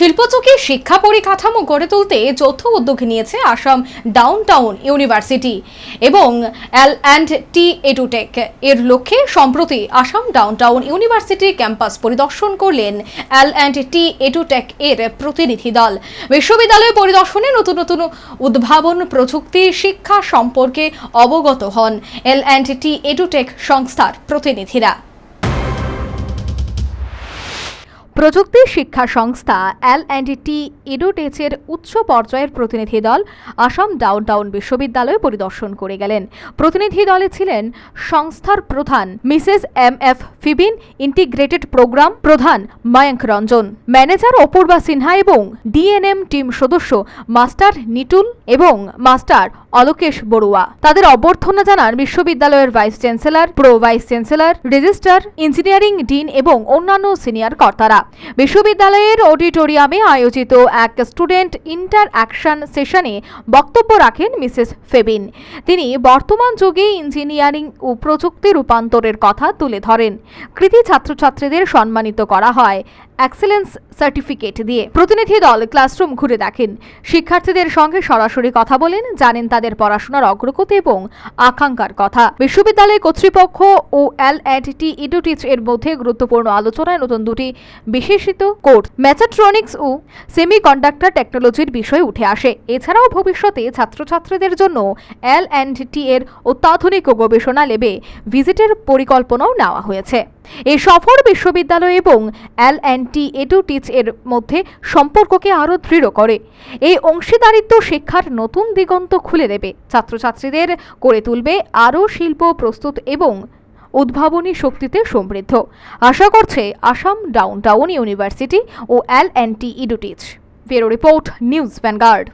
শিল্পযোগী শিক্ষা পরিকাঠামো গড়ে তুলতে যৌথ উদ্যোগ নিয়েছে আসাম ডাউনটাউন ইউনিভার্সিটি এবং L&T এডুটেক। এর লক্ষ্যে সম্প্রতি আসাম ডাউনটাউন ইউনিভার্সিটির ক্যাম্পাস পরিদর্শন করলেন L&T এডুটেক এর প্রতিনিধি দল। বিশ্ববিদ্যালয় পরিদর্শনে নতুন নতুন উদ্ভাবন প্রযুক্তি শিক্ষা সম্পর্কে অবগত হন L&T এডুটেক সংস্থার প্রতিনিধিরা। প্রযুক্তি শিক্ষা সংস্থা L&T এডুটেকের উচ্চ পর্যায়ের প্রতিনিধি দল আসাম ডাউনটাউন বিশ্ববিদ্যালয় পরিদর্শন করে গেলেন। প্রতিনিধি দলে ছিলেন সংস্থার প্রধান মিসেস MF ফিবিন, ইন্টিগ্রেটেড প্রোগ্রাম প্রধান ময়ঙ্ক রঞ্জন, ম্যানেজার অপূর্বা সিনহা এবং DNM টিম সদস্য মাস্টার নিটুল এবং মাস্টার অলোকেশ বড়ুয়া। তাদের অভ্যর্থনা জানান বিশ্ববিদ্যালয়ের vice chancellor, pro vice chancellor, registrar, engineering dean এবং অন্যান্য সিনিয়র কর্তারা। বিশ্ববিদ্যালয়ের অডিটোরিয়ামে আয়োজিত এক স্টুডেন্ট ইন্টারঅ্যাকশন সেশনে বক্তব্য রাখেন মিসেস ফেবিন। তিনি বর্তমান যুগে ইঞ্জিনিয়ারিং ও প্রযুক্তি রূপান্তরের কথা তুলে ধরেন। কৃতি ছাত্রছাত্রীদের সম্মানিত করা হয় এক্সেলেন্স সার্টিফিকেট দিয়ে। প্রতিনিধি দল ক্লাসরুম ঘুরে দেখেন, শিক্ষার্থীদের সঙ্গে সরাসরি কথা বলেন, জানেন তাদের পড়াশোনার অগ্রগতি এবং আকাঙ্ক্ষার কথা। বিশ্ববিদ্যালয় কর্তৃপক্ষ ও L&T এডুটেক এর মধ্যে গুরুত্বপূর্ণ আলোচনায় নতুন দুটি বিশেষিত কোর্স মেকাট্রনিক্স ও সেমিকন্ডাক্টর টেকনোলজির বিষয় উঠে আসে। এছাড়াও ভবিষ্যতে ছাত্রছাত্রীদের জন্য L&T এর অত্যাধুনিক গবেষণা ল্যাবে ভিজিটের পরিকল্পনাও নেওয়া হয়েছে। এই সফর বিশ্ববিদ্যালয় এবং L&T এডুটেক এর মধ্যে সম্পর্ককে আরও দৃঢ় করে। এই অংশীদারিত্ব শিক্ষার নতুন দিগন্ত খুলে দেবে, ছাত্রছাত্রীদের করে তুলবে আরও শিল্প প্রস্তুত এবং উদ্ভাবনী শক্তিতে সমৃদ্ধ। আশা করছে আসাম ডাউনটাউন ইউনিভার্সিটি ও L&T EduTech. Bureau report, News vanguard.